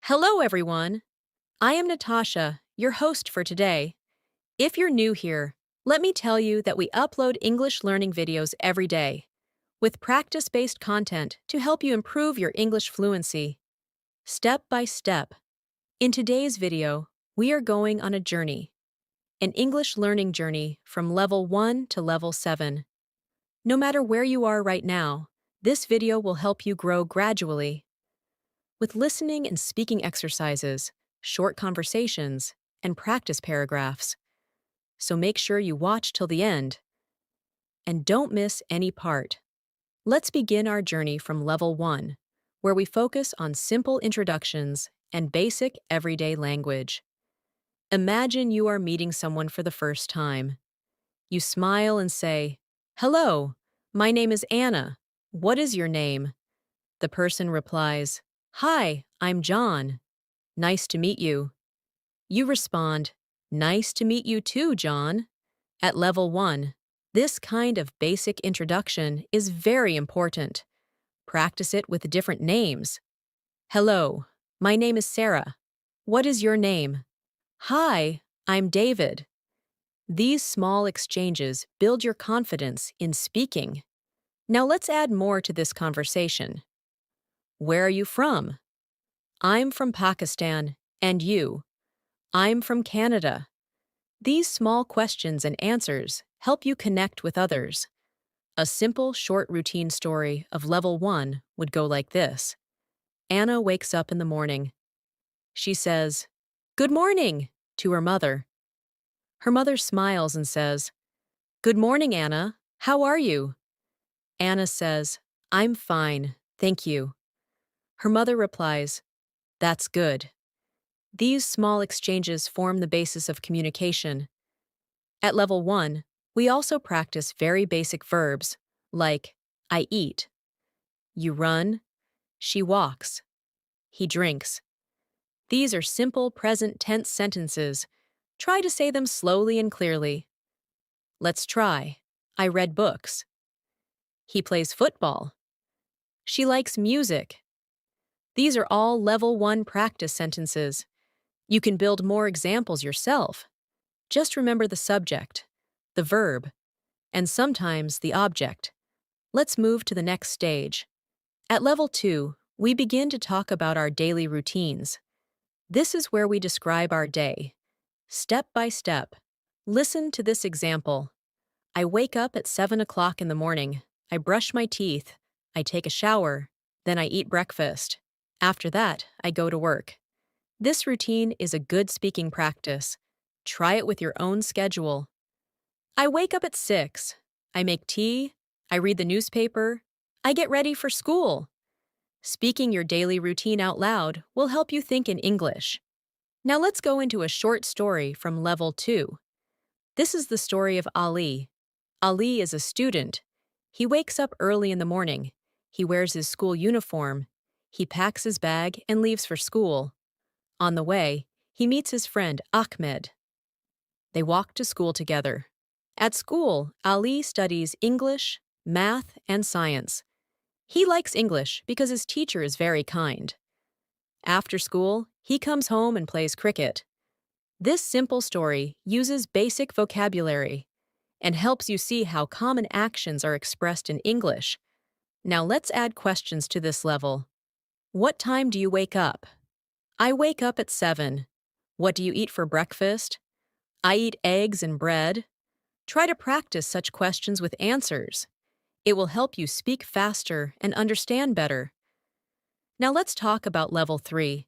Hello, everyone. I am Natasha, your host for today. If you're new here, let me tell you that we upload English learning videos every day with practice based content to help you improve your English fluency. Step by step. In today's video, we are going on a journey, an English learning journey from level 1 to level 7. No matter where you are right now, this video will help you grow gradually with listening and speaking exercises, short conversations, and practice paragraphs. So make sure you watch till the end and don't miss any part. Let's begin our journey from level 1, where we focus on simple introductions and basic everyday language. Imagine you are meeting someone for the first time. You smile and say, "Hello, my name is Anna. What is your name?" The person replies, "Hi, I'm John. Nice to meet you." You respond, "Nice to meet you too, John." At level 1, this kind of basic introduction is very important. Practice it with different names. "Hello, my name is Sarah. What is your name?" "Hi, I'm David." These small exchanges build your confidence in speaking. Now let's add more to this conversation. "Where are you from?" "I'm from Pakistan. And you?" "I'm from Canada." These small questions and answers help you connect with others. A simple, short routine story of level 1 would go like this. Anna wakes up in the morning. She says, "Good morning," to her mother. Her mother smiles and says, "Good morning, Anna. How are you?" Anna says, "I'm fine, thank you." Her mother replies, "That's good." These small exchanges form the basis of communication. At level 1, we also practice very basic verbs like I eat, you run, she walks, he drinks. These are simple present tense sentences. Try to say them slowly and clearly. Let's try. I read books. He plays football. She likes music. These are all level 1 practice sentences. You can build more examples yourself. Just remember the subject, the verb, and sometimes the object. Let's move to the next stage. At level 2, we begin to talk about our daily routines. This is where we describe our day, step by step. Listen to this example. I wake up at 7 o'clock in the morning. I brush my teeth. I take a shower. Then I eat breakfast. After that, I go to work. This routine is a good speaking practice. Try it with your own schedule. I wake up at 6. I make tea. I read the newspaper. I get ready for school. Speaking your daily routine out loud will help you think in English. Now let's go into a short story from level 2. This is the story of Ali. Ali is a student. He wakes up early in the morning. He wears his school uniform. He packs his bag and leaves for school. On the way, he meets his friend Ahmed. They walk to school together. At school, Ali studies English, math, and science. He likes English because his teacher is very kind. After school, he comes home and plays cricket. This simple story uses basic vocabulary and helps you see how common actions are expressed in English. Now let's add questions to this level. What time do you wake up? I wake up at 7. What do you eat for breakfast? I eat eggs and bread. Try to practice such questions with answers. It will help you speak faster and understand better. Now let's talk about level 3.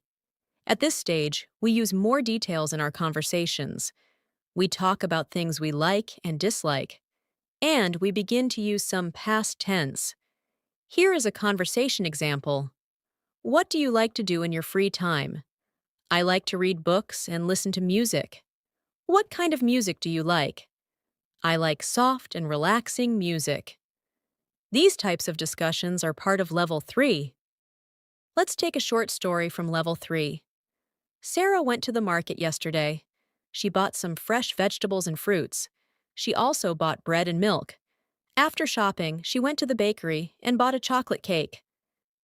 At this stage, we use more details in our conversations. We talk about things we like and dislike, and we begin to use some past tense. Here is a conversation example. What do you like to do in your free time? I like to read books and listen to music. What kind of music do you like? I like soft and relaxing music. These types of discussions are part of level 3. Let's take a short story from level 3. Sarah went to the market yesterday. She bought some fresh vegetables and fruits. She also bought bread and milk. After shopping, she went to the bakery and bought a chocolate cake.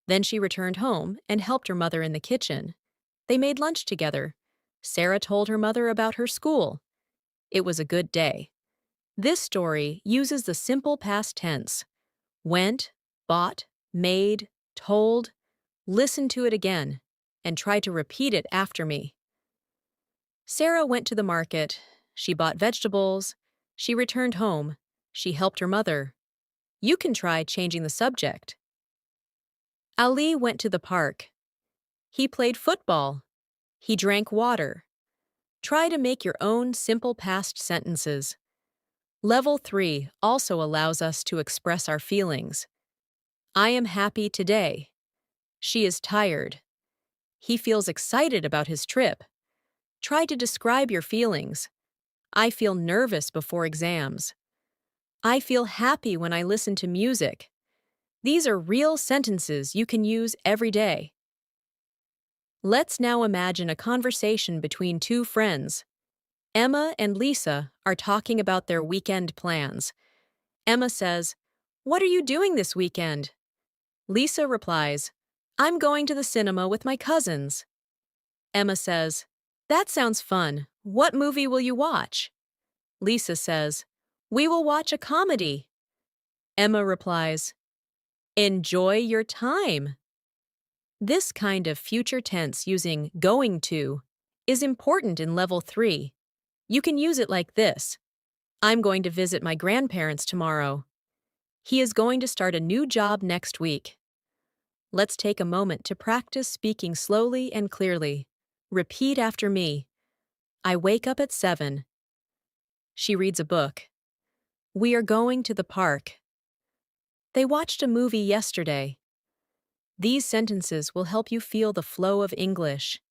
Then she returned home and helped her mother in the kitchen. They made lunch together. Sarah told her mother about her school. It was a good day. This story uses the simple past tense. Went, bought, made, told. Listen to it again and try to repeat it after me. Sarah went to the market. She bought vegetables. She returned home. She helped her mother. You can try changing the subject. Ali went to the park. He played football. He drank water. Try to make your own simple past sentences. Level 3 also allows us to express our feelings. I am happy today. She is tired. He feels excited about his trip. Try to describe your feelings. I feel nervous before exams. I feel happy when I listen to music. These are real sentences you can use every day. Let's now imagine a conversation between two friends. Emma and Lisa are talking about their weekend plans. Emma says, "What are you doing this weekend?" Lisa replies, "I'm going to the cinema with my cousins." Emma says, "That sounds fun. What movie will you watch?" Lisa says, "We will watch a comedy." Emma replies, "Enjoy your time." This kind of future tense using going to is important in level 3. You can use it like this. I'm going to visit my grandparents tomorrow. He is going to start a new job next week. Let's take a moment to practice speaking slowly and clearly. Repeat after me. I wake up at 7. She reads a book. We are going to the park. They watched a movie yesterday. These sentences will help you feel the flow of English.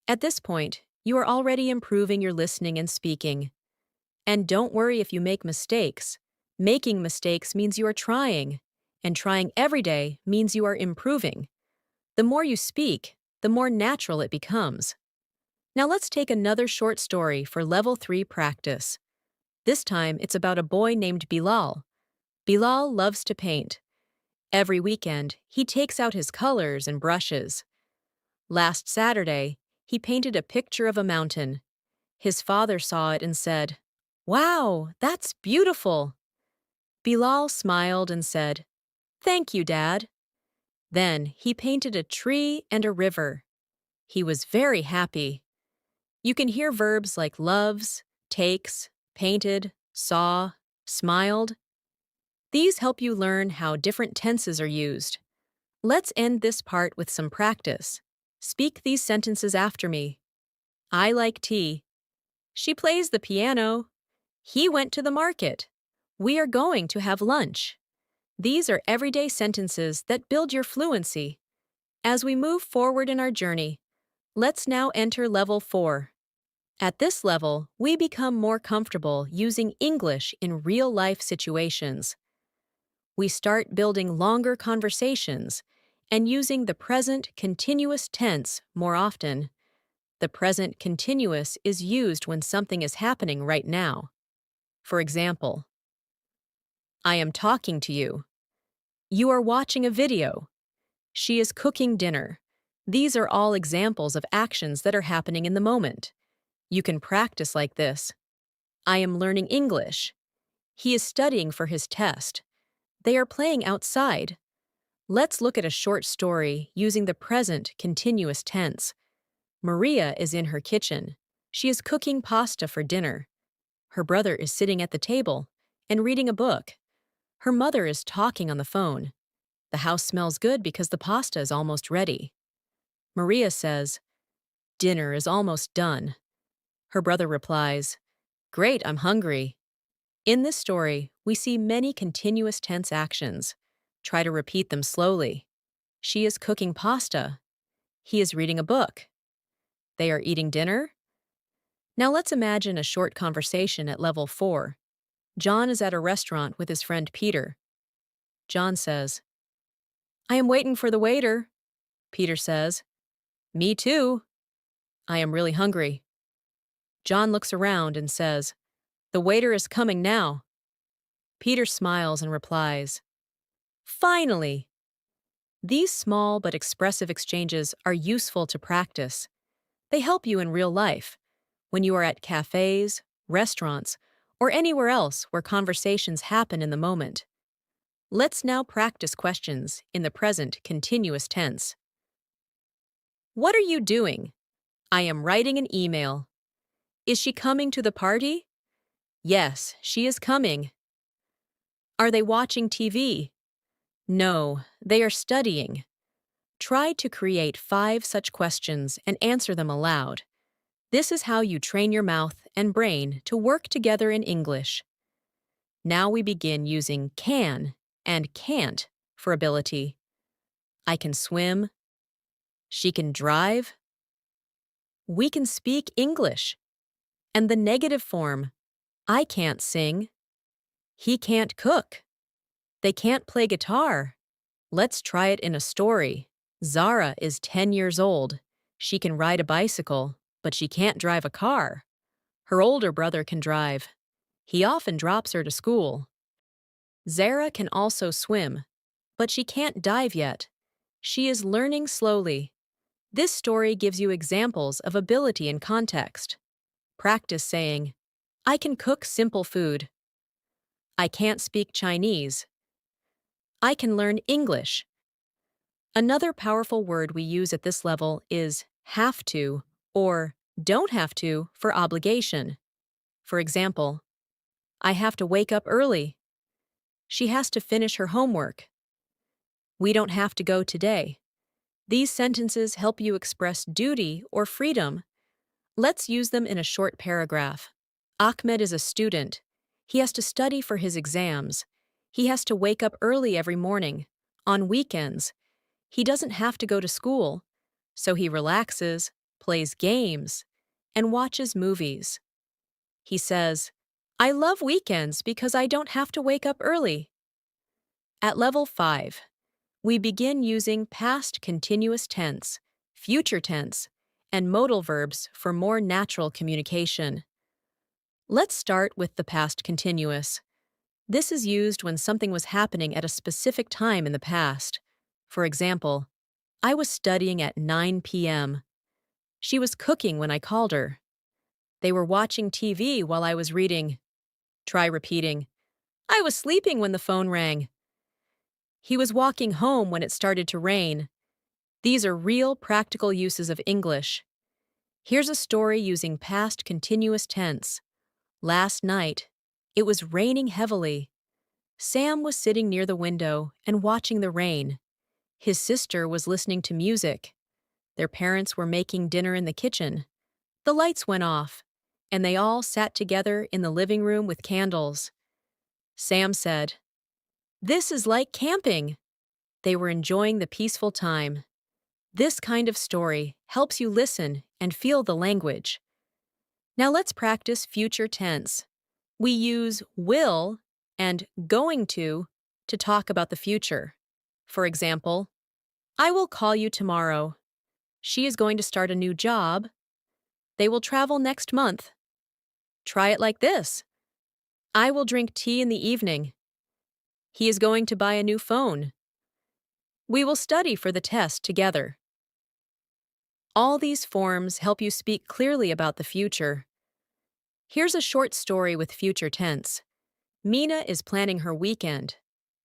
At this point, you are already improving your listening and speaking. And don't worry if you make mistakes. Making mistakes means you are trying, and trying every day means you are improving. The more you speak, the more natural it becomes. Now let's take another short story for level 3 practice. This time it's about a boy named Bilal. Bilal loves to paint. Every weekend, he takes out his colors and brushes. Last Saturday, he painted a picture of a mountain. His father saw it and said, "Wow, that's beautiful." Bilal smiled and said, "Thank you, Dad." Then he painted a tree and a river. He was very happy. You can hear verbs like loves, takes, painted, saw, smiled. These help you learn how different tenses are used. Let's end this part with some practice. Speak these sentences after me. I like tea. She plays the piano. He went to the market. We are going to have lunch. These are everyday sentences that build your fluency. As we move forward in our journey, let's now enter level 4. At this level, we become more comfortable using English in real-life situations. We start building longer conversations and using the present continuous tense more often. The present continuous is used when something is happening right now. For example, I am talking to you. You are watching a video. She is cooking dinner. These are all examples of actions that are happening in the moment. You can practice like this. I am learning English. He is studying for his test. They are playing outside. Let's look at a short story using the present continuous tense. Maria is in her kitchen. She is cooking pasta for dinner. Her brother is sitting at the table and reading a book. Her mother is talking on the phone. The house smells good because the pasta is almost ready. Maria says, "Dinner is almost done." Her brother replies, "Great, I'm hungry." In this story, we see many continuous tense actions. Try to repeat them slowly. She is cooking pasta. He is reading a book. They are eating dinner. Now let's imagine a short conversation at level 4. John is at a restaurant with his friend Peter. John says, "I am waiting for the waiter." Peter says, "Me too. I am really hungry." John looks around and says, "The waiter is coming now." Peter smiles and replies, "Finally." These small but expressive exchanges are useful to practice. They help you in real life, when you are at cafes, restaurants, or anywhere else where conversations happen in the moment. Let's now practice questions in the present continuous tense. What are you doing? I am writing an email. Is she coming to the party? Yes, she is coming. Are they watching TV? No, they are studying. Try to create 5 such questions and answer them aloud. This is how you train your mouth and brain to work together in English. Now we begin using can and can't for ability. I can swim. She can drive. We can speak English. And the negative form, I can't sing. He can't cook. They can't play guitar. Let's try it in a story. Zara is 10 years old. She can ride a bicycle, but she can't drive a car. Her older brother can drive. He often drops her to school. Zara can also swim, but she can't dive yet. She is learning slowly. This story gives you examples of ability and context. Practice saying, I can cook simple food. I can't speak Chinese. I can learn English. Another powerful word we use at this level is have to or don't have to for obligation. For example, I have to wake up early. She has to finish her homework. We don't have to go today. These sentences help you express duty or freedom. Let's use them in a short paragraph. Ahmed is a student. He has to study for his exams. He has to wake up early every morning. On weekends, he doesn't have to go to school, so he relaxes, plays games, and watches movies. He says, I love weekends because I don't have to wake up early. At level 5, we begin using past continuous tense, future tense, and modal verbs for more natural communication. Let's start with the past continuous. This is used when something was happening at a specific time in the past. For example, I was studying at 9 p.m. She was cooking when I called her. They were watching TV while I was reading. Try repeating. I was sleeping when the phone rang. He was walking home when it started to rain. These are real practical uses of English. Here's a story using past continuous tense. Last night, it was raining heavily. Sam was sitting near the window and watching the rain. His sister was listening to music. Their parents were making dinner in the kitchen. The lights went off, and they all sat together in the living room with candles. Sam said, This is like camping. They were enjoying the peaceful time. This kind of story helps you listen and feel the language. Now let's practice future tense. We use will and going to talk about the future. For example, I will call you tomorrow. She is going to start a new job. They will travel next month. Try it like this. I will drink tea in the evening. He is going to buy a new phone. We will study for the test together. All these forms help you speak clearly about the future. Here's a short story with future tense. Mina is planning her weekend.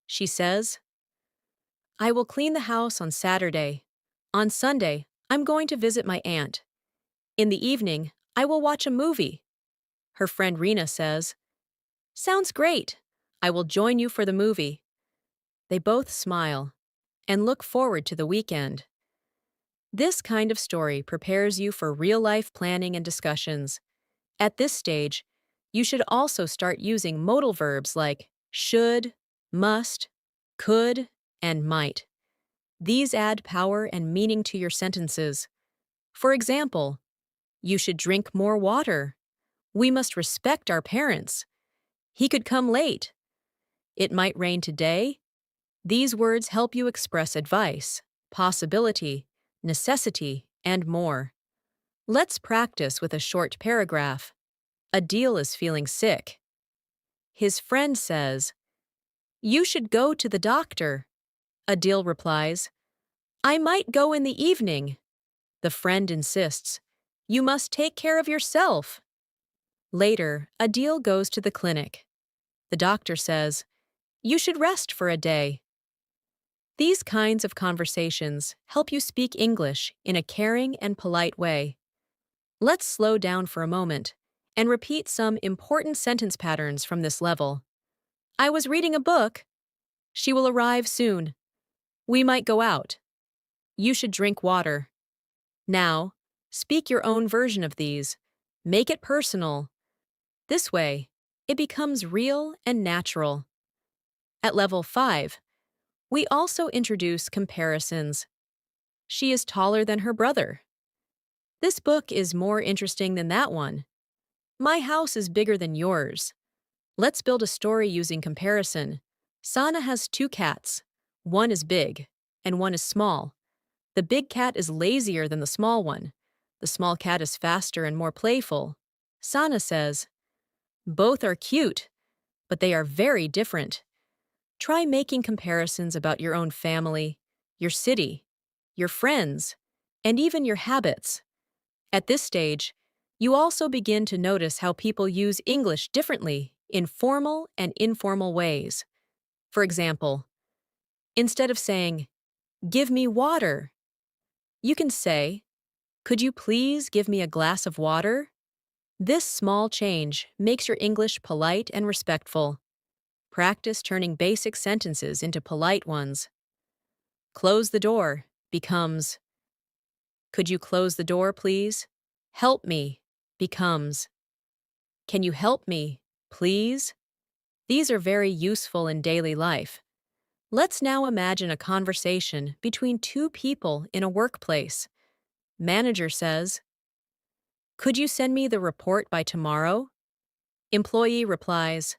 She says, I will clean the house on Saturday. On Sunday, I'm going to visit my aunt. In the evening, I will watch a movie. Her friend Rena says, Sounds great. I will join you for the movie. They both smile and look forward to the weekend. This kind of story prepares you for real-life planning and discussions. At this stage, you should also start using modal verbs like should, must, could, and might. These add power and meaning to your sentences. For example, you should drink more water. We must respect our parents. He could come late. It might rain today. These words help you express advice, possibility, necessity, and more. Let's practice with a short paragraph. Adil is feeling sick. His friend says, You should go to the doctor. Adil replies, I might go in the evening. The friend insists, You must take care of yourself. Later, Adil goes to the clinic. The doctor says, you should rest for a day. These kinds of conversations help you speak English in a caring and polite way. Let's slow down for a moment and repeat some important sentence patterns from this level. I was reading a book. She will arrive soon. We might go out. You should drink water. Now, speak your own version of these. Make it personal. This way, it becomes real and natural. At level 5, we also introduce comparisons. She is taller than her brother. This book is more interesting than that one. My house is bigger than yours. Let's build a story using comparison. Sana has 2 cats. One is big, and one is small. The big cat is lazier than the small one. The small cat is faster and more playful. Sana says, both are cute, but they are very different. Try making comparisons about your own family, your city, your friends, and even your habits. At this stage, you also begin to notice how people use English differently in formal and informal ways. For example, instead of saying, give me water, you can say, could you please give me a glass of water? This small change makes your English polite and respectful. Practice turning basic sentences into polite ones. Close the door becomes, could you close the door, please? Help me becomes, can you help me, please? These are very useful in daily life. Let's now imagine a conversation between 2 people in a workplace. Manager says, could you send me the report by tomorrow? Employee replies,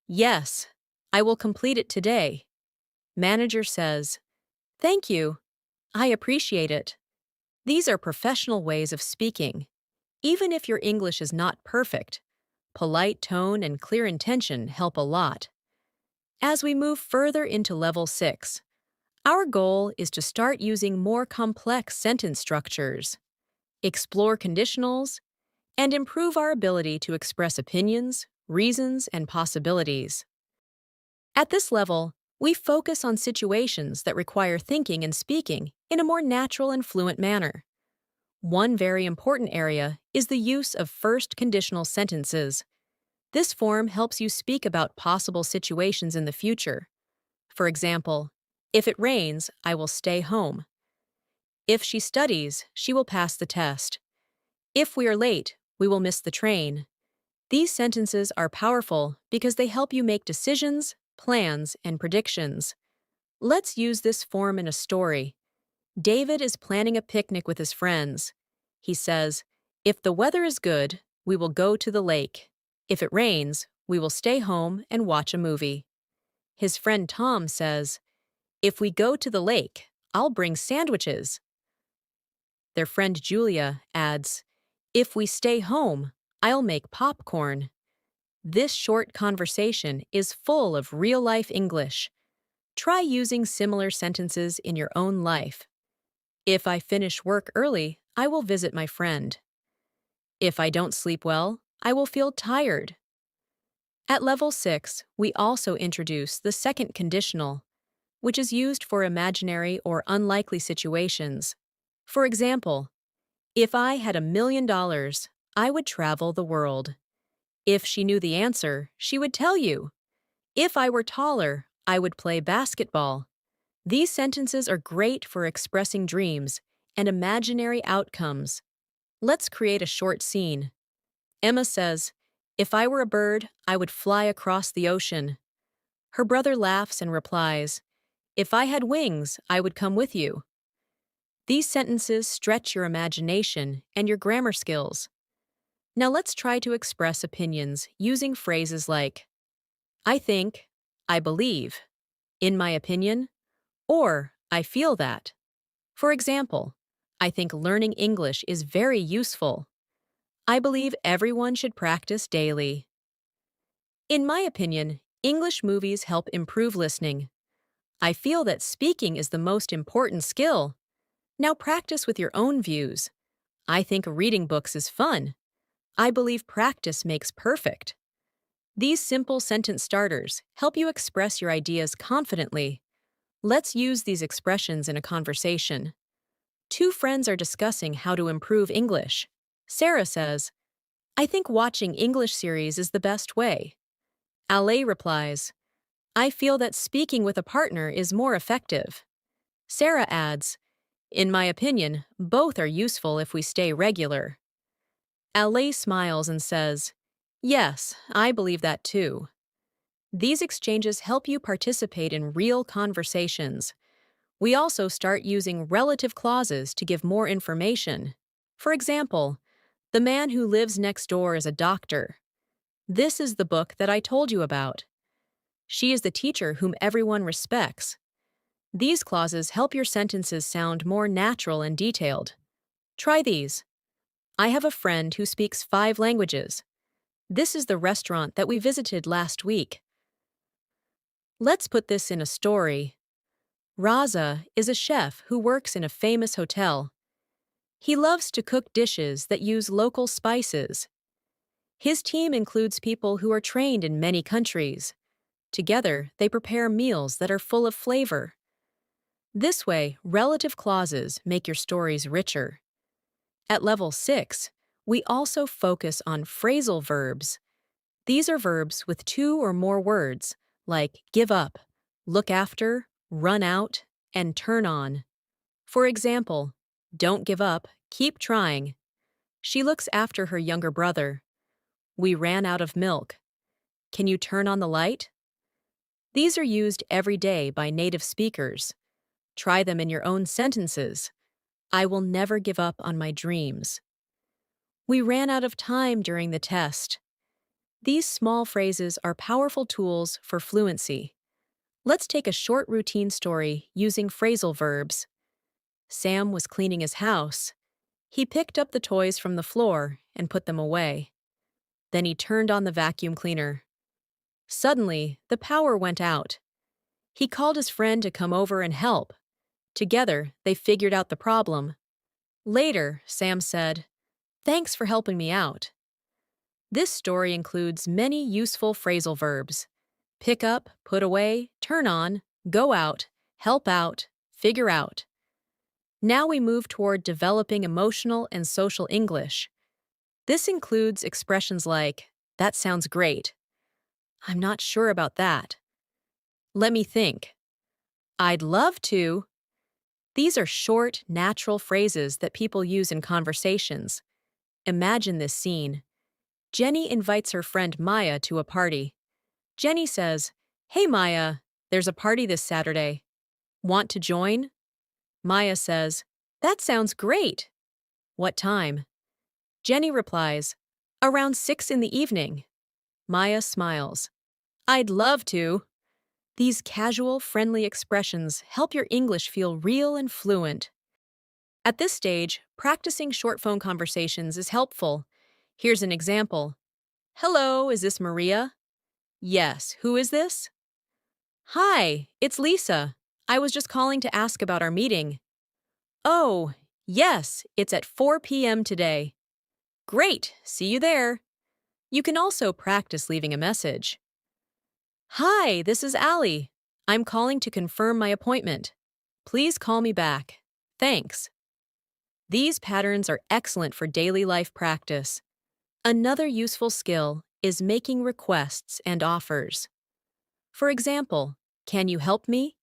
yes, I will complete it today. Manager says, thank you. I appreciate it. These are professional ways of speaking. Even if your English is not perfect, polite tone and clear intention help a lot. As we move further into level 6, our goal is to start using more complex sentence structures, explore conditionals, and improve our ability to express opinions, reasons, and possibilities. At this level, we focus on situations that require thinking and speaking in a more natural and fluent manner. One very important area is the use of first conditional sentences. This form helps you speak about possible situations in the future. For example, if it rains, I will stay home. If she studies, she will pass the test. If we are late, we will miss the train. These sentences are powerful because they help you make decisions, plans, and predictions. Let's use this form in a story. David is planning a picnic with his friends. He says, if the weather is good, we will go to the lake. If it rains, we will stay home and watch a movie. His friend Tom says, if we go to the lake, I'll bring sandwiches. Their friend Julia adds, if we stay home, I'll make popcorn. This short conversation is full of real-life English. Try using similar sentences in your own life. If I finish work early, I will visit my friend. If I don't sleep well, I will feel tired. At level 6, we also introduce the second conditional, which is used for imaginary or unlikely situations. For example, if I had $1 million, I would travel the world. If she knew the answer, she would tell you. If I were taller, I would play basketball. These sentences are great for expressing dreams and imaginary outcomes. Let's create a short scene. Emma says, if I were a bird, I would fly across the ocean. Her brother laughs and replies, if I had wings, I would come with you. These sentences stretch your imagination and your grammar skills. Now let's try to express opinions using phrases like, I think, I believe, in my opinion, or I feel that. For example, I think learning English is very useful. I believe everyone should practice daily. In my opinion, English movies help improve listening. I feel that speaking is the most important skill. Now practice with your own views. I think reading books is fun. I believe practice makes perfect. These simple sentence starters help you express your ideas confidently. Let's use these expressions in a conversation. Two friends are discussing how to improve English. Sarah says, I think watching English series is the best way. Ale replies, I feel that speaking with a partner is more effective. Sarah adds, in my opinion, both are useful if we stay regular. Ale smiles and says, yes, I believe that too. These exchanges help you participate in real conversations. We also start using relative clauses to give more information. For example, the man who lives next door is a doctor. This is the book that I told you about. She is the teacher whom everyone respects. These clauses help your sentences sound more natural and detailed. Try these. I have a friend who speaks 5 languages. This is the restaurant that we visited last week. Let's put this in a story. Raza is a chef who works in a famous hotel. He loves to cook dishes that use local spices. His team includes people who are trained in many countries. Together, they prepare meals that are full of flavor. This way, relative clauses make your stories richer. At level 6, we also focus on phrasal verbs. These are verbs with 2 or more words, like give up, look after, run out, and turn on. For example, don't give up, keep trying. She looks after her younger brother. We ran out of milk. Can you turn on the light? These are used every day by native speakers. Try them in your own sentences. I will never give up on my dreams. We ran out of time during the test. These small phrases are powerful tools for fluency. Let's take a short routine story using phrasal verbs. Sam was cleaning his house. He picked up the toys from the floor and put them away. Then he turned on the vacuum cleaner. Suddenly, the power went out. He called his friend to come over and help. Together, they figured out the problem. Later, Sam said, "Thanks for helping me out." This story includes many useful phrasal verbs. Pick up, put away, turn on, go out, help out, figure out. Now we move toward developing emotional and social English. This includes expressions like, that sounds great. I'm not sure about that. Let me think. I'd love to. These are short, natural phrases that people use in conversations. Imagine this scene. Jenny invites her friend Maya to a party. Jenny says, "Hey Maya, there's a party this Saturday. Want to join?" Maya says, "That sounds great." "What time?" Jenny replies, "Around 6 in the evening." Maya smiles. "I'd love to." These casual, friendly expressions help your English feel real and fluent. At this stage, practicing short phone conversations is helpful. Here's an example. "Hello, is this Maria?" "Yes, who is this?" "Hi, it's Lisa. I was just calling to ask about our meeting." "Oh, yes, it's at 4 p.m. today." "Great, see you there." You can also practice leaving a message. "Hi, this is Allie. I'm calling to confirm my appointment. Please call me back. Thanks." These patterns are excellent for daily life practice. Another useful skill is making requests and offers. For example, can you help me?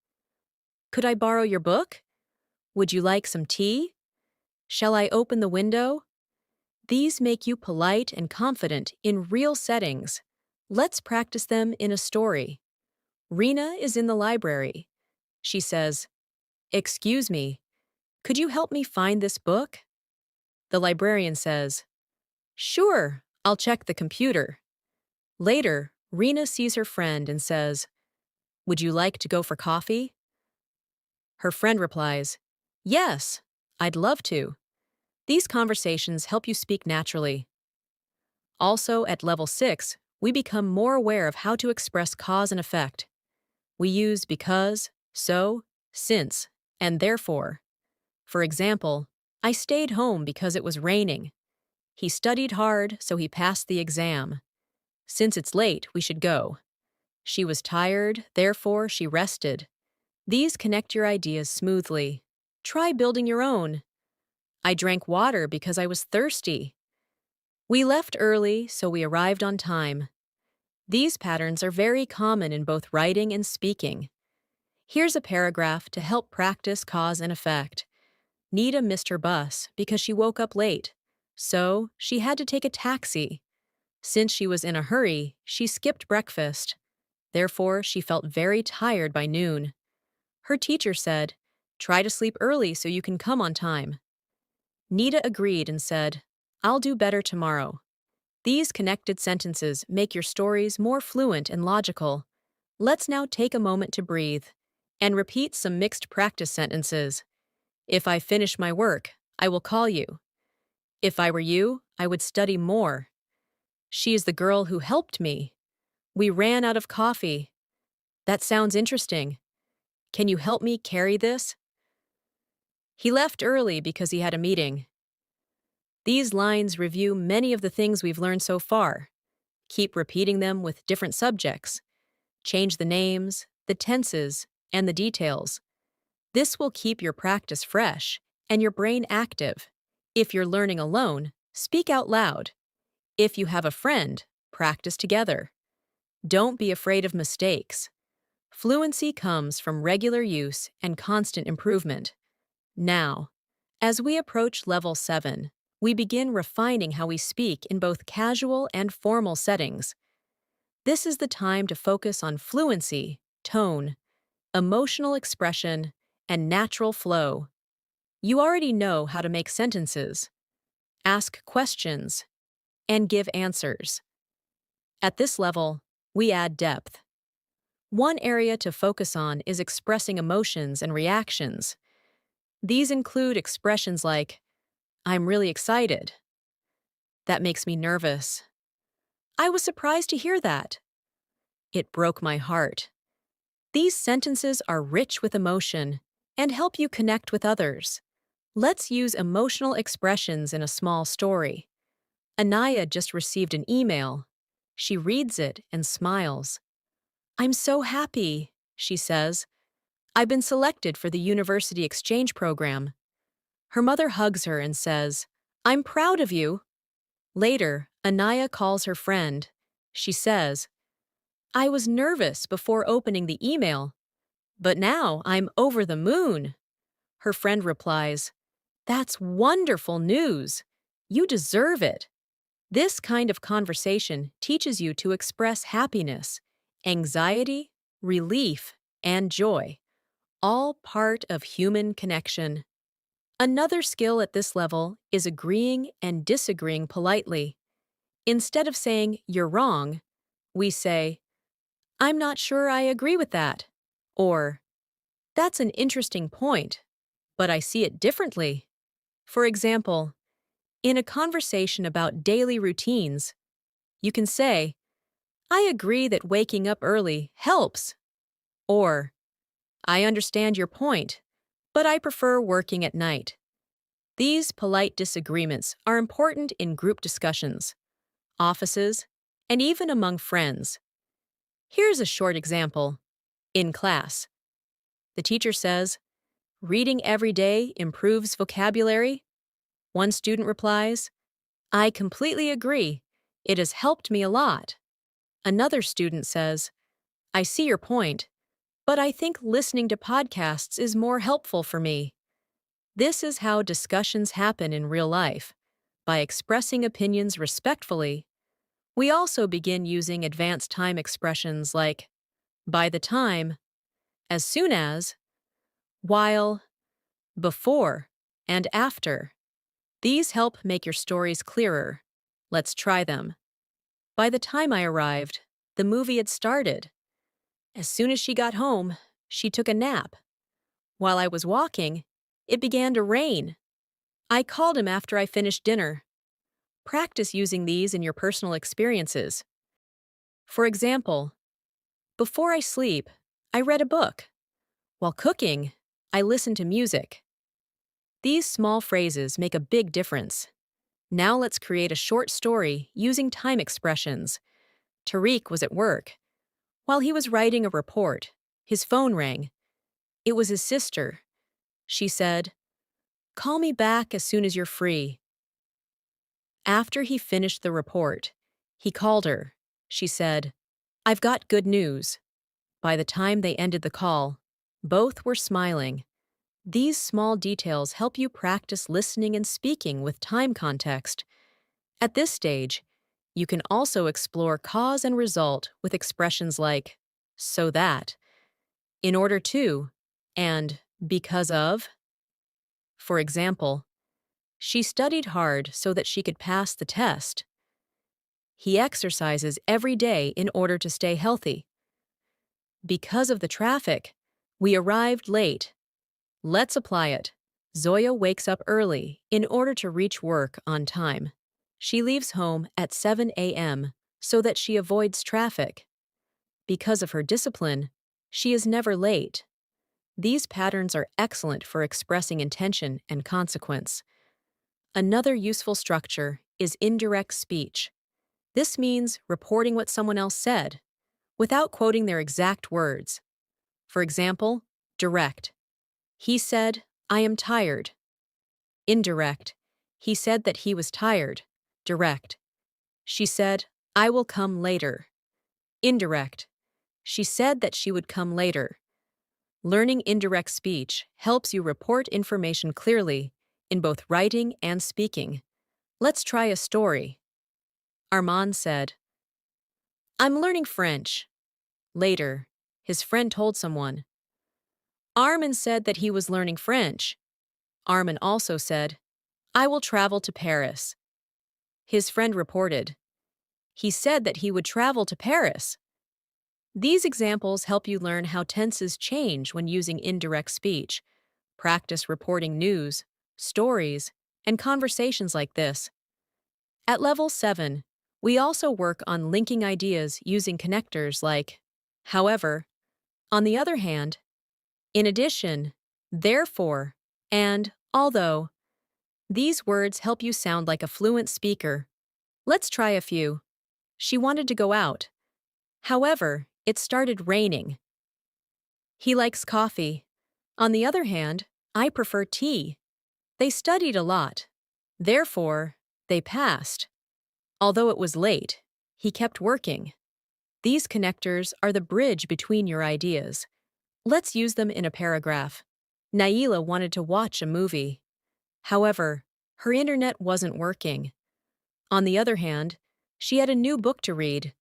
Could I borrow your book? Would you like some tea? Shall I open the window? These make you polite and confident in real settings. Let's practice them in a story. Rena is in the library. She says, "Excuse me, could you help me find this book?" The librarian says, "Sure, I'll check the computer." Later, Rena sees her friend and says, "Would you like to go for coffee?" Her friend replies, "Yes, I'd love to." These conversations help you speak naturally. Also, at level 6, we become more aware of how to express cause and effect. We use because, so, since, and therefore. For example, I stayed home because it was raining. He studied hard, so he passed the exam. Since it's late, we should go. She was tired, therefore she rested. These connect your ideas smoothly. Try building your own. I drank water because I was thirsty. We left early, so we arrived on time. These patterns are very common in both writing and speaking. Here's a paragraph to help practice cause and effect. Nita missed her bus because she woke up late, so she had to take a taxi. Since she was in a hurry, she skipped breakfast. Therefore, she felt very tired by noon. Her teacher said, "Try to sleep early so you can come on time." Nita agreed and said, "I'll do better tomorrow." These connected sentences make your stories more fluent and logical. Let's now take a moment to breathe and repeat some mixed practice sentences. If I finish my work, I will call you. If I were you, I would study more. She is the girl who helped me. We ran out of coffee. That sounds interesting. Can you help me carry this? He left early because he had a meeting. These lines review many of the things we've learned so far. Keep repeating them with different subjects. Change the names, the tenses, and the details. This will keep your practice fresh and your brain active. If you're learning alone, speak out loud. If you have a friend, practice together. Don't be afraid of mistakes. Fluency comes from regular use and constant improvement. Now, as we approach level 7, we begin refining how we speak in both casual and formal settings. This is the time to focus on fluency, tone, emotional expression, and natural flow. You already know how to make sentences, ask questions, and give answers. At this level, we add depth. One area to focus on is expressing emotions and reactions. These include expressions like, "I'm really excited." "That makes me nervous." "I was surprised to hear that." "It broke my heart." These sentences are rich with emotion and help you connect with others. Let's use emotional expressions in a small story. Anaya just received an email. She reads it and smiles. "I'm so happy," she says. "I've been selected for the university exchange program." Her mother hugs her and says, "I'm proud of you." Later, Anaya calls her friend. She says, "I was nervous before opening the email, but now I'm over the moon." Her friend replies, "That's wonderful news. You deserve it." This kind of conversation teaches you to express happiness, anxiety, relief, and joy, all part of human connection. Another skill at this level is agreeing and disagreeing politely. Instead of saying, "You're wrong," we say, "I'm not sure I agree with that," or "That's an interesting point, but I see it differently." For example, in a conversation about daily routines, you can say, "I agree that waking up early helps," or "I understand your point, but I prefer working at night." These polite disagreements are important in group discussions, offices, and even among friends. Here's a short example. In class, the teacher says, "Reading every day improves vocabulary." One student replies, "I completely agree. It has helped me a lot." Another student says, "I see your point, but I think listening to podcasts is more helpful for me." This is how discussions happen in real life, by expressing opinions respectfully. We also begin using advanced time expressions like "by the time," "as soon as," "while," "before," and "after." These help make your stories clearer. Let's try them. By the time I arrived, the movie had started. As soon as she got home, she took a nap. While I was walking, it began to rain. I called him after I finished dinner. Practice using these in your personal experiences. For example, before I sleep, I read a book. While cooking, I listened to music. These small phrases make a big difference. Now let's create a short story using time expressions. Tariq was at work. While he was writing a report, his phone rang. It was his sister. She said, "Call me back as soon as you're free." After he finished the report, he called her. She said, "I've got good news." By the time they ended the call, both were smiling. These small details help you practice listening and speaking with time context. At this stage, you can also explore cause and result with expressions like "so that," "in order to," and "because of." For example, she studied hard so that she could pass the test. He exercises every day in order to stay healthy. Because of the traffic, we arrived late. Let's apply it. Zoya wakes up early in order to reach work on time. She leaves home at 7 a.m. so that she avoids traffic. Because of her discipline, she is never late. These patterns are excellent for expressing intention and consequence. Another useful structure is indirect speech. This means reporting what someone else said, without quoting their exact words. For example, direct. He said, "I am tired." Indirect. He said that he was tired. Direct. She said, "I will come later." Indirect. She said that she would come later. Learning indirect speech helps you report information clearly in both writing and speaking. Let's try a story. Armand said, "I'm learning French." Later, his friend told someone. Armand said that he was learning French. Armand also said, "I will travel to Paris." His friend reported, "He said that he would travel to Paris." These examples help you learn how tenses change when using indirect speech. Practice reporting news, stories, and conversations like this. At level 7, we also work on linking ideas using connectors like however, on the other hand, in addition, therefore, and although. These words help you sound like a fluent speaker. Let's try a few. She wanted to go out. However, it started raining. He likes coffee. On the other hand, I prefer tea. They studied a lot. Therefore, they passed. Although it was late, he kept working. These connectors are the bridge between your ideas. Let's use them in a paragraph. Naila wanted to watch a movie. However, her internet wasn't working. On the other hand, she had a new book to read.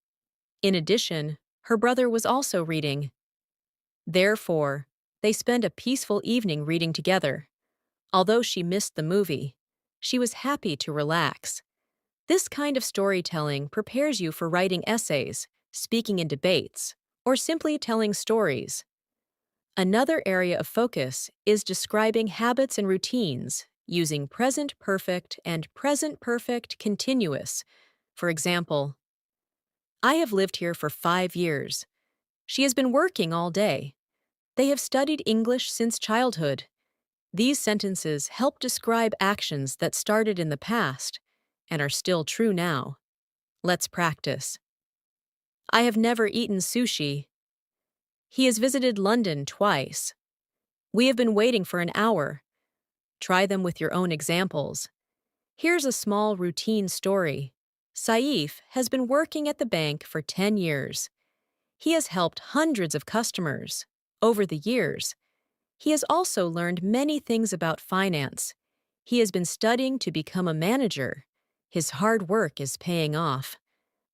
In addition, her brother was also reading. Therefore, they spent a peaceful evening reading together. Although she missed the movie, she was happy to relax. This kind of storytelling prepares you for writing essays, speaking in debates, or simply telling stories. Another area of focus is describing habits and routines using present perfect and present perfect continuous. For example, I have lived here for 5 years. She has been working all day. They have studied English since childhood. These sentences help describe actions that started in the past and are still true now. Let's practice. I have never eaten sushi. He has visited London twice. We have been waiting for an hour. Try them with your own examples. Here's a small routine story. Saif has been working at the bank for 10 years. He has helped hundreds of customers. Over the years, he has also learned many things about finance. He has been studying to become a manager. His hard work is paying off.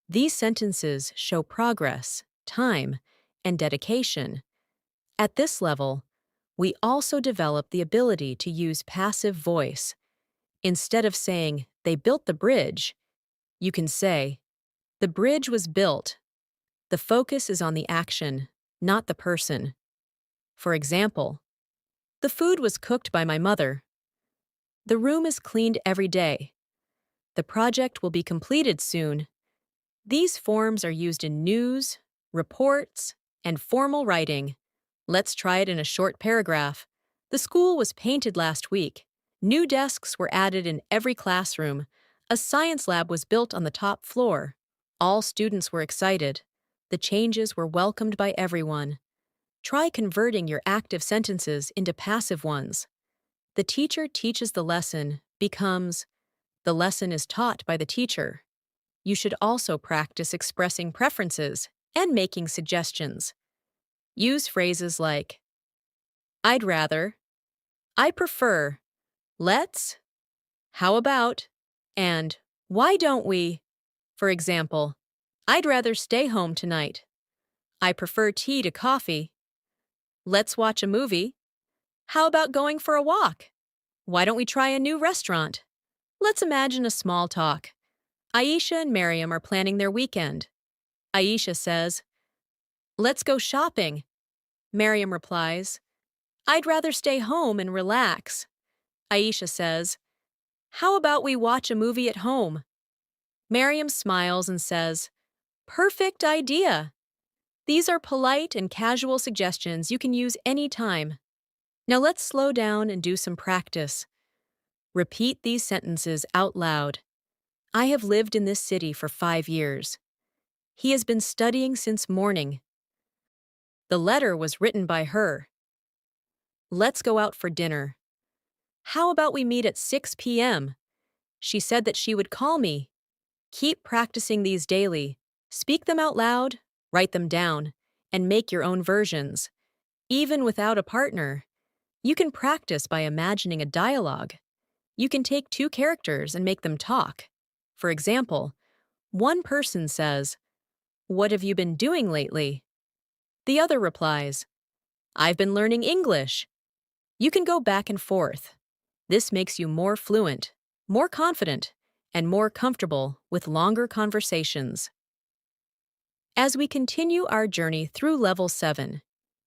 These sentences show progress, time, and dedication. At this level, we also develop the ability to use passive voice. Instead of saying, "They built the bridge," you can say, "The bridge was built." The focus is on the action, not the person. For example, the food was cooked by my mother. The room is cleaned every day. The project will be completed soon. These forms are used in news, reports, and formal writing. Let's try it in a short paragraph. The school was painted last week. New desks were added in every classroom. A science lab was built on the top floor. All students were excited. The changes were welcomed by everyone. Try converting your active sentences into passive ones. The teacher teaches the lesson becomes the lesson is taught by the teacher. You should also practice expressing preferences and making suggestions. Use phrases like, I'd rather, I prefer, let's, how about, and why don't we? For example, I'd rather stay home tonight. I prefer tea to coffee. Let's watch a movie. How about going for a walk? Why don't we try a new restaurant? Let's imagine a small talk. Aisha and Miriam are planning their weekend. Aisha says, Let's go shopping. Miriam replies, I'd rather stay home and relax. Aisha says, How about we watch a movie at home? Miriam smiles and says, Perfect idea. These are polite and casual suggestions you can use anytime. Now let's slow down and do some practice. Repeat these sentences out loud. I have lived in this city for 5 years. He has been studying since morning. The letter was written by her. Let's go out for dinner. How about we meet at 6 p.m.? She said that she would call me. Keep practicing these daily. Speak them out loud, write them down, and make your own versions. Even without a partner, you can practice by imagining a dialogue. You can take 2 characters and make them talk. For example, one person says, What have you been doing lately? The other replies, I've been learning English. You can go back and forth. This makes you more fluent, more confident, and more comfortable with longer conversations. As we continue our journey through Level 7,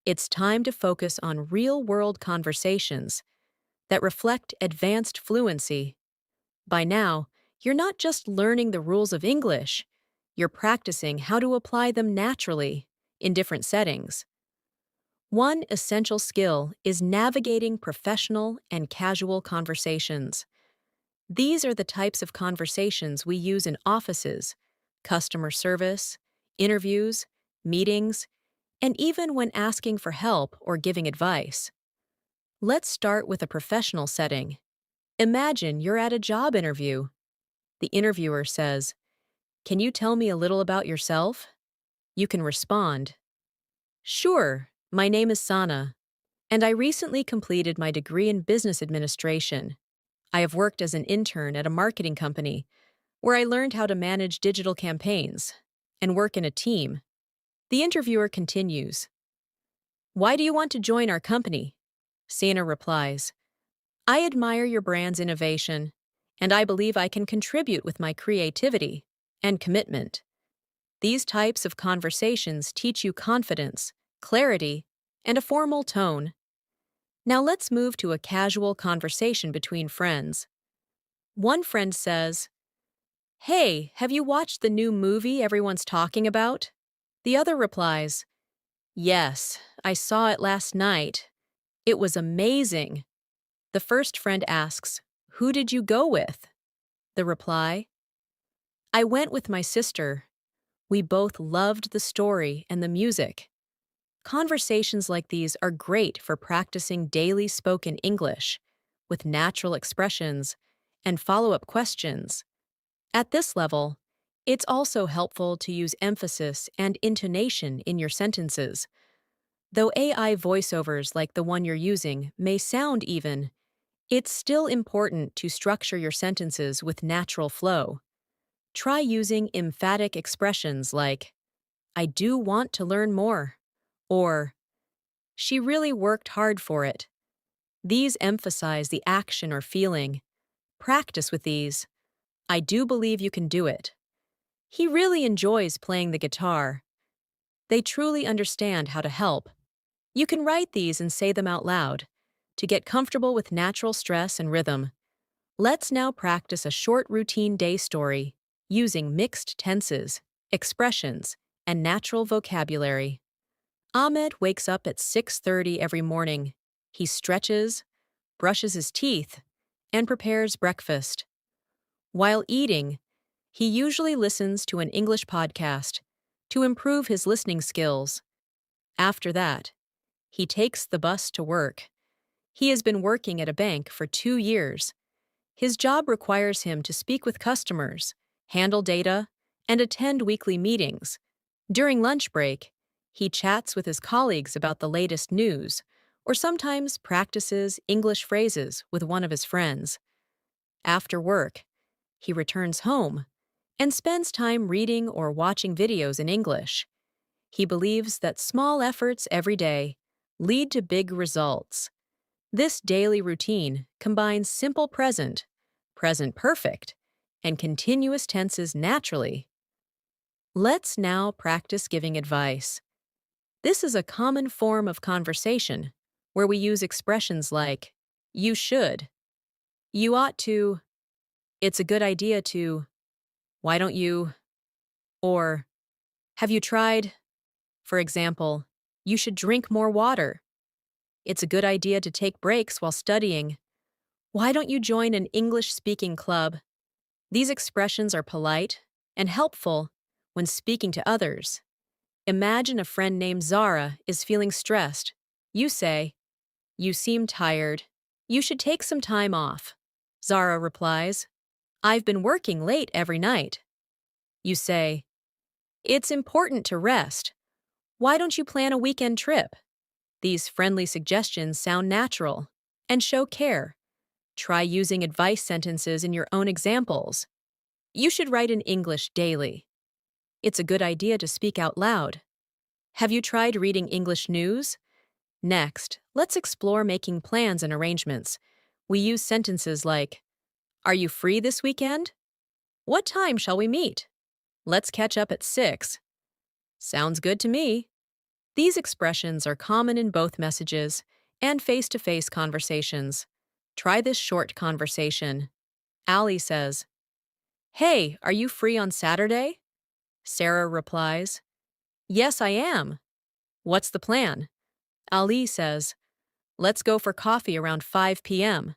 it's time to focus on real-world conversations that reflect advanced fluency. By now, you're not just learning the rules of English, you're practicing how to apply them naturally in different settings. One essential skill is navigating professional and casual conversations. These are the types of conversations we use in offices, customer service, interviews, meetings, and even when asking for help or giving advice. Let's start with a professional setting. Imagine you're at a job interview. The interviewer says, Can you tell me a little about yourself? You can respond, Sure, my name is Sana, and I recently completed my degree in business administration. I have worked as an intern at a marketing company where I learned how to manage digital campaigns and work in a team. The interviewer continues, Why do you want to join our company? Sana replies, I admire your brand's innovation, and I believe I can contribute with my creativity and commitment. These types of conversations teach you confidence, clarity, and a formal tone. Now let's move to a casual conversation between friends. One friend says, Hey, have you watched the new movie everyone's talking about? The other replies, Yes, I saw it last night. It was amazing. The first friend asks, Who did you go with? The reply, I went with my sister. We both loved the story and the music. Conversations like these are great for practicing daily spoken English with natural expressions and follow-up questions. At this level, it's also helpful to use emphasis and intonation in your sentences. Though AI voiceovers like the one you're using may sound even, it's still important to structure your sentences with natural flow. Try using emphatic expressions like, I do want to learn more, or she really worked hard for it. These emphasize the action or feeling. Practice with these. I do believe you can do it. He really enjoys playing the guitar. They truly understand how to help. You can write these and say them out loud to get comfortable with natural stress and rhythm. Let's now practice a short routine day story using mixed tenses, expressions, and natural vocabulary. Ahmed wakes up at 6:30 every morning. He stretches, brushes his teeth, and prepares breakfast. While eating, he usually listens to an English podcast to improve his listening skills. After that, he takes the bus to work. He has been working at a bank for 2 years. His job requires him to speak with customers, handle data, and attend weekly meetings. During lunch break, he chats with his colleagues about the latest news, or sometimes practices English phrases with one of his friends. After work, he returns home and spends time reading or watching videos in English. He believes that small efforts every day lead to big results. This daily routine combines simple present, present perfect, and continuous tenses naturally. Let's now practice giving advice. This is a common form of conversation where we use expressions like, you should, you ought to, it's a good idea to, why don't you, or have you tried? For example, you should drink more water. It's a good idea to take breaks while studying. Why don't you join an English-speaking club? These expressions are polite and helpful when speaking to others. Imagine a friend named Zara is feeling stressed. You say, you seem tired. You should take some time off. Zara replies, I've been working late every night. You say, it's important to rest. Why don't you plan a weekend trip? These friendly suggestions sound natural and show care. Try using advice sentences in your own examples. You should write in English daily. It's a good idea to speak out loud. Have you tried reading English news? Next, let's explore making plans and arrangements. We use sentences like, are you free this weekend? What time shall we meet? Let's catch up at 6. Sounds good to me. These expressions are common in both messages and face-to-face conversations. Try this short conversation. Ali says, hey, are you free on Saturday? Sarah replies, yes, I am. What's the plan? Ali says, let's go for coffee around 5 p.m.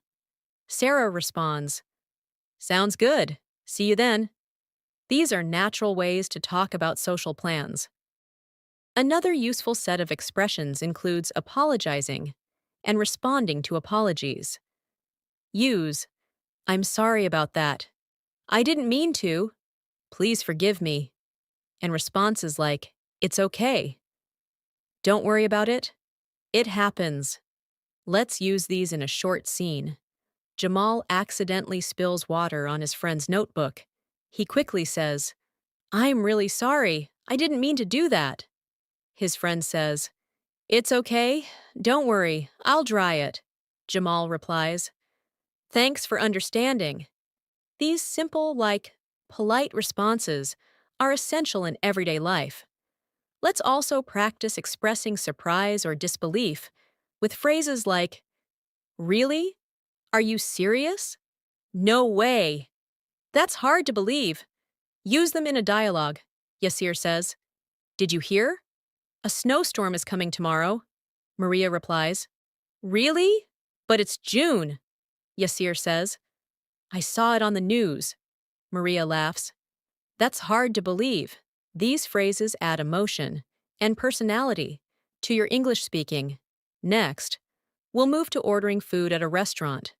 Sarah responds, sounds good. See you then. These are natural ways to talk about social plans. Another useful set of expressions includes apologizing and responding to apologies. Use, I'm sorry about that. I didn't mean to. Please forgive me. And responses like, it's okay. Don't worry about it. It happens. Let's use these in a short scene. Jamal accidentally spills water on his friend's notebook. He quickly says, I'm really sorry. I didn't mean to do that. His friend says, it's okay. Don't worry. I'll dry it. Jamal replies, thanks for understanding. These simple, polite responses are essential in everyday life. Let's also practice expressing surprise or disbelief with phrases like, really? Are you serious? No way. That's hard to believe. Use them in a dialogue. Yasir says, did you hear? A snowstorm is coming tomorrow. Maria replies, really? But it's June. Yasir says, I saw it on the news. Maria laughs. That's hard to believe. These phrases add emotion and personality to your English speaking. Next, we'll move to ordering food at a restaurant,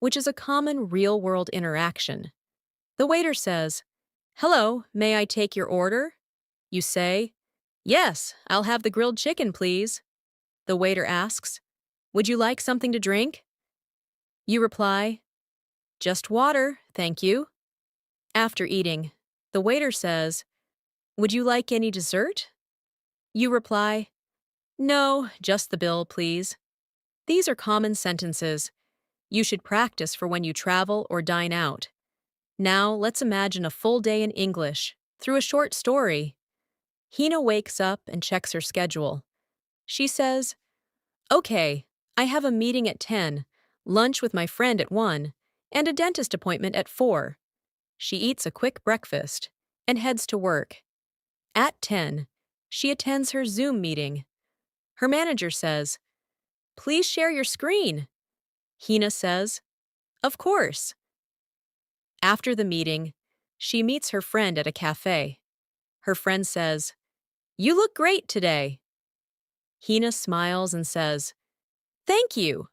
which is a common real-world interaction. The waiter says, hello, may I take your order? You say, yes, I'll have the grilled chicken, please. The waiter asks, would you like something to drink? You reply, just water, thank you. After eating, the waiter says, would you like any dessert? You reply, no, just the bill, please. These are common sentences. You should practice for when you travel or dine out. Now, let's imagine a full day in English through a short story. Hina wakes up and checks her schedule. She says, okay, I have a meeting at 10, lunch with my friend at 1, and a dentist appointment at 4. She eats a quick breakfast and heads to work. At 10, she attends her Zoom meeting. Her manager says, please share your screen. Hina says, Of course. After the meeting, she meets her friend at a cafe. Her friend says, "You look great today." Hina smiles and says, "Thank you."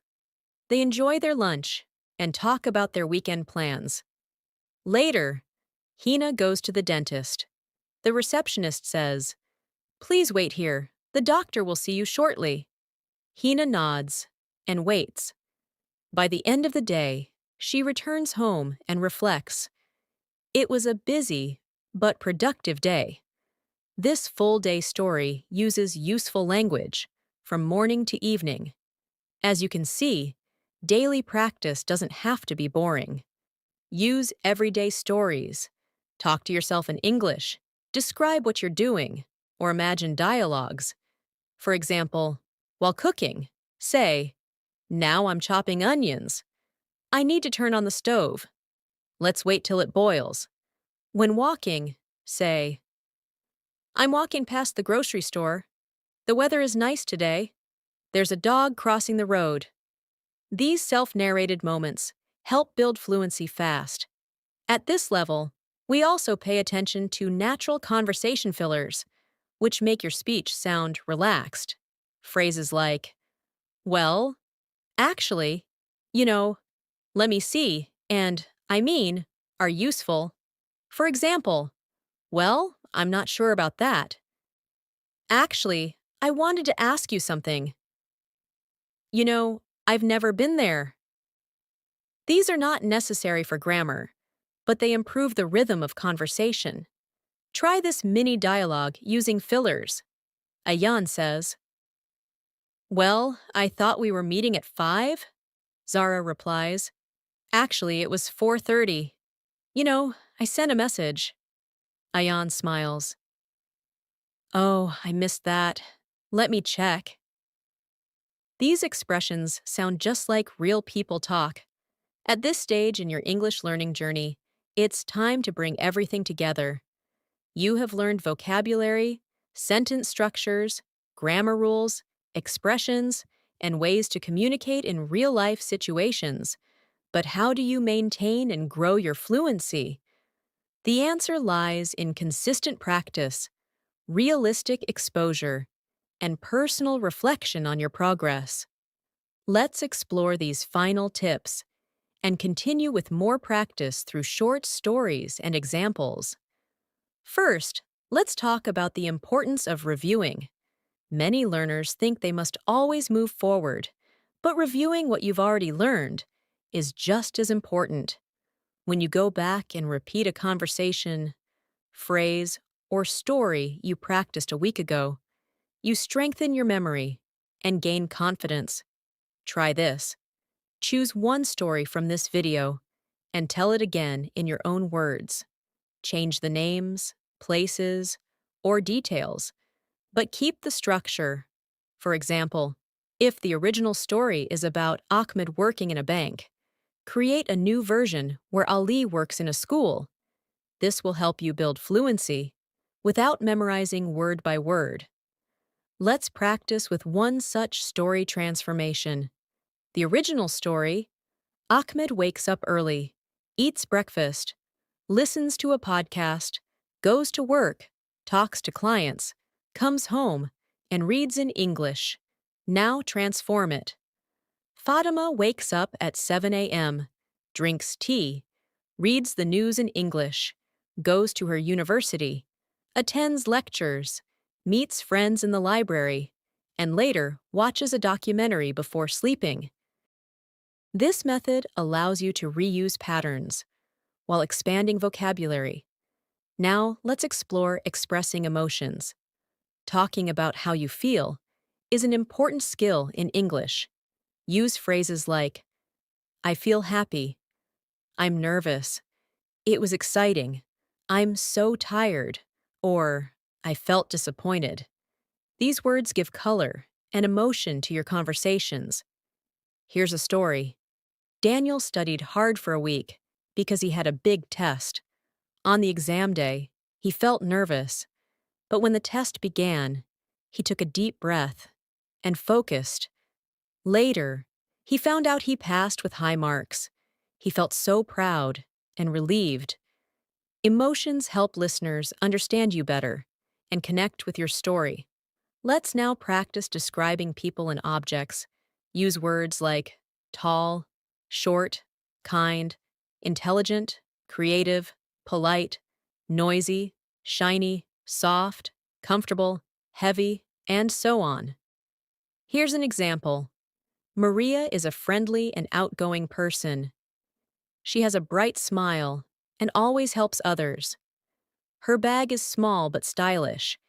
They enjoy their lunch and talk about their weekend plans. Later, Hina goes to the dentist. The receptionist says, "Please wait here. The doctor will see you shortly." Hina nods and waits. By the end of the day, she returns home and reflects. It was a busy but productive day. This full-day story uses useful language from morning to evening. As you can see, daily practice doesn't have to be boring. Use everyday stories. Talk to yourself in English. Describe what you're doing, or imagine dialogues. For example, while cooking, say, "Now I'm chopping onions. I need to turn on the stove. Let's wait till it boils." When walking, say, "I'm walking past the grocery store. The weather is nice today. There's a dog crossing the road." These self-narrated moments help build fluency fast. At this level, we also pay attention to natural conversation fillers, which make your speech sound relaxed. Phrases like, "Well, actually, you know, let me see," and "I mean," are useful. For example, "Well, I'm not sure about that. Actually, I wanted to ask you something. I've never been there." These are not necessary for grammar, but they improve the rhythm of conversation. Try this mini dialogue using fillers. Ayan says, "Well, I thought we were meeting at 5?" Zara replies, "Actually, it was 4:30. I sent a message." Ayan smiles. "Oh, I missed that. Let me check." These expressions sound just like real people talk. At this stage in your English learning journey, it's time to bring everything together. You have learned vocabulary, sentence structures, grammar rules, expressions, and ways to communicate in real-life situations. But how do you maintain and grow your fluency? The answer lies in consistent practice, realistic exposure, and personal reflection on your progress. Let's explore these final tips and continue with more practice through short stories and examples. First, let's talk about the importance of reviewing. Many learners think they must always move forward, but reviewing what you've already learned is just as important. When you go back and repeat a conversation, phrase, or story you practiced a week ago, you strengthen your memory and gain confidence. Try this. Choose one story from this video and tell it again in your own words. Change the names, places, or details, but keep the structure. For example, if the original story is about Ahmed working in a bank, create a new version where Ali works in a school. This will help you build fluency without memorizing word by word. Let's practice with one such story transformation. The original story: Ahmed wakes up early, eats breakfast, listens to a podcast, goes to work, talks to clients, comes home, and reads in English. Now transform it. Fatima wakes up at 7 a.m., drinks tea, reads the news in English, goes to her university, attends lectures, meets friends in the library, and later watches a documentary before sleeping. This method allows you to reuse patterns while expanding vocabulary. Now, let's explore expressing emotions. Talking about how you feel is an important skill in English. Use phrases like, "I feel happy," "I'm nervous," "It was exciting," "I'm so tired," or "I felt disappointed." These words give color and emotion to your conversations. Here's a story. Daniel studied hard for a week because he had a big test. On the exam day, he felt nervous, but when the test began, he took a deep breath and focused. Later, he found out he passed with high marks. He felt so proud and relieved. Emotions help listeners understand you better and connect with your story. Let's now practice describing people and objects. Use words like tall, short, kind, intelligent, creative, polite, noisy, shiny, soft, comfortable, heavy, and so on. Here's an example. Maria is a friendly and outgoing person. She has a bright smile and always helps others. Her bag is small but stylish.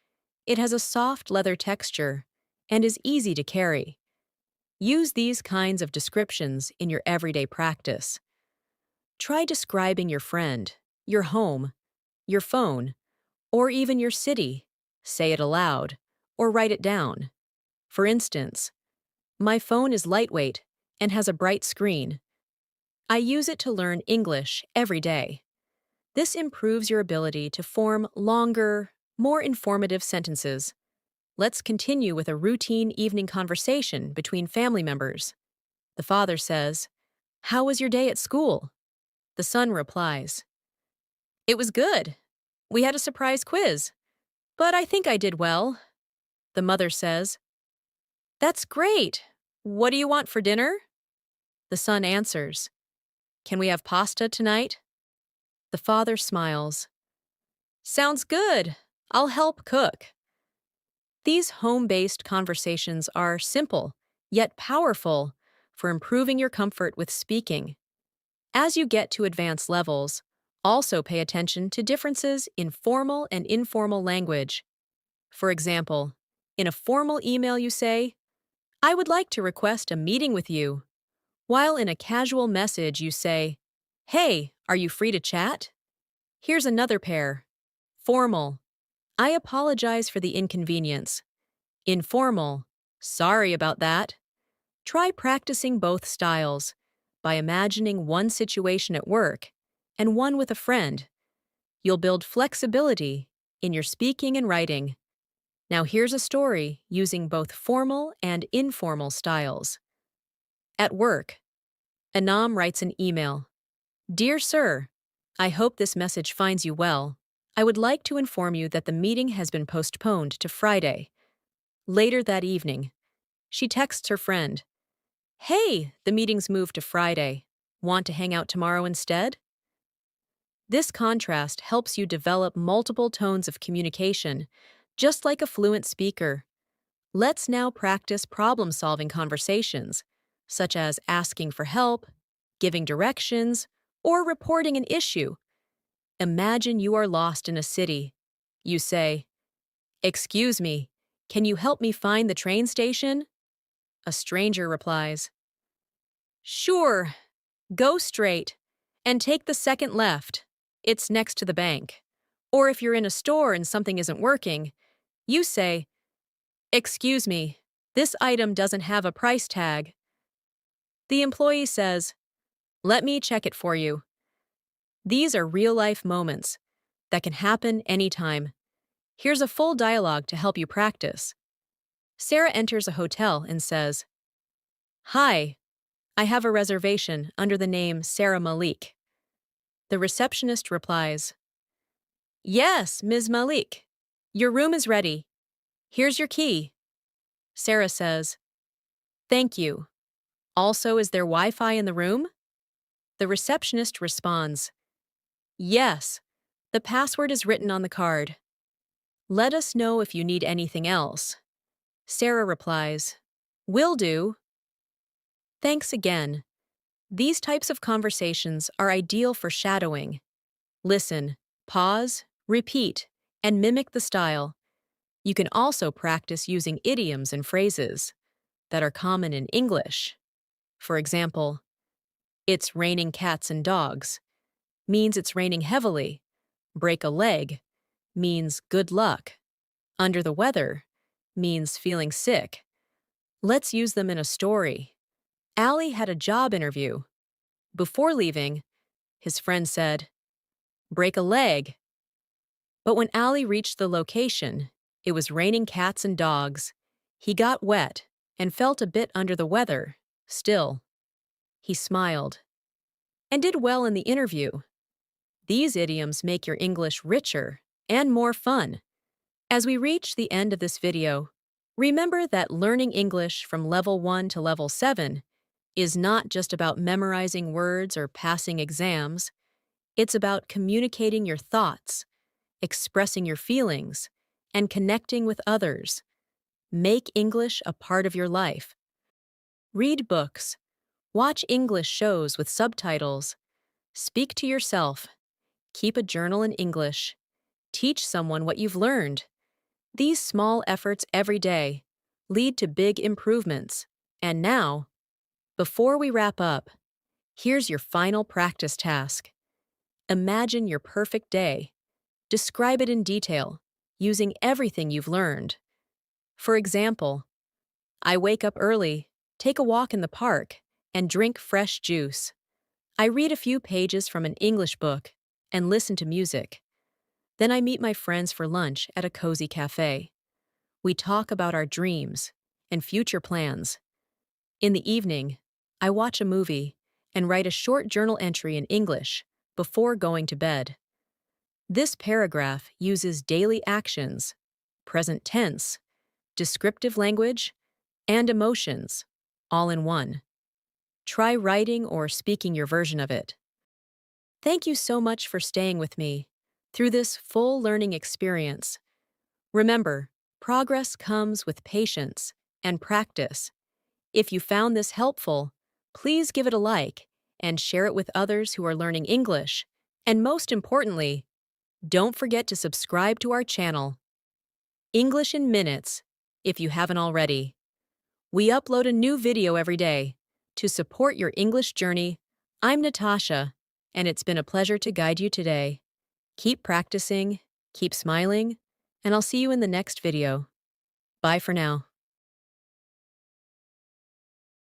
It has a soft leather texture and is easy to carry. Use these kinds of descriptions in your everyday practice. Try describing your friend, your home, your phone, or even your city. Say it aloud or write it down. For instance, my phone is lightweight and has a bright screen. I use it to learn English every day. This improves your ability to form longer, more informative sentences. Let's continue with a routine evening conversation between family members. The father says, "How was your day at school?" The son replies, "It was good. We had a surprise quiz, but I think I did well." The mother says, "That's great. What do you want for dinner?" The son answers, "Can we have pasta tonight?" The father smiles. "Sounds good. I'll help cook." These home-based conversations are simple, yet powerful, for improving your comfort with speaking. As you get to advanced levels, also pay attention to differences in formal and informal language. For example, in a formal email you say, "I would like to request a meeting with you," while in a casual message you say, "Hey, are you free to chat?" Here's another pair. Formal. "I apologize for the inconvenience." Informal. "Sorry about that." Try practicing both styles by imagining one situation at work and one with a friend. You'll build flexibility in your speaking and writing. Now here's a story using both formal and informal styles. At work, Anam writes an email. "Dear Sir, I hope this message finds you well. I would like to inform you that the meeting has been postponed to Friday." Later that evening, she texts her friend, "Hey, the meeting's moved to Friday. Want to hang out tomorrow instead?" This contrast helps you develop multiple tones of communication, just like a fluent speaker. Let's now practice problem-solving conversations, such as asking for help, giving directions, or reporting an issue. Imagine you are lost in a city. You say, "Excuse me, can you help me find the train station?" A stranger replies, "Sure, go straight and take the second left. It's next to the bank." Or if you're in a store and something isn't working, you say, "Excuse me, this item doesn't have a price tag." The employee says, "Let me check it for you." These are real-life moments that can happen anytime. Here's a full dialogue to help you practice. Sarah enters a hotel and says, "Hi, I have a reservation under the name Sarah Malik." The receptionist replies, "Yes, Ms. Malik. Your room is ready. Here's your key." Sarah says, "Thank you. Also, is there Wi-Fi in the room?" The receptionist responds, "Yes, the password is written on the card. Let us know if you need anything else." Sarah replies, "Will do." Thanks again. These types of conversations are ideal for shadowing. Listen, pause, repeat, and mimic the style. You can also practice using idioms and phrases that are common in English. For example, "It's raining cats and dogs" means it's raining heavily. "Break a leg" means good luck. "Under the weather" means feeling sick. Let's use them in a story. Ali had a job interview. Before leaving, his friend said, "Break a leg." But when Ali reached the location, it was raining cats and dogs. He got wet and felt a bit under the weather. Still, he smiled. and did well in the interview. These idioms make your English richer and more fun. As we reach the end of this video, remember that learning English from level 1 to level 7 is not just about memorizing words or passing exams. It's about communicating your thoughts, expressing your feelings, and connecting with others. Make English a part of your life. Read books, watch English shows with subtitles, speak to yourself, keep a journal in English, teach someone what you've learned. These small efforts every day lead to big improvements. And now, before we wrap up, here's your final practice task. Imagine your perfect day. Describe it in detail, using everything you've learned. For example, I wake up early, take a walk in the park, and drink fresh juice. I read a few pages from an English book and listen to music. Then I meet my friends for lunch at a cozy cafe. We talk about our dreams and future plans. In the evening, I watch a movie and write a short journal entry in English before going to bed. This paragraph uses daily actions, present tense, descriptive language, and emotions, all in one. Try writing or speaking your version of it. Thank you so much for staying with me through this full learning experience. Remember, progress comes with patience and practice. If you found this helpful, please give it a like and share it with others who are learning English. And most importantly, don't forget to subscribe to our channel, English in Minutes, if you haven't already. We upload a new video every day. To support your English journey, I'm Natasha, and it's been a pleasure to guide you today. Keep practicing, keep smiling, and I'll see you in the next video. Bye for now.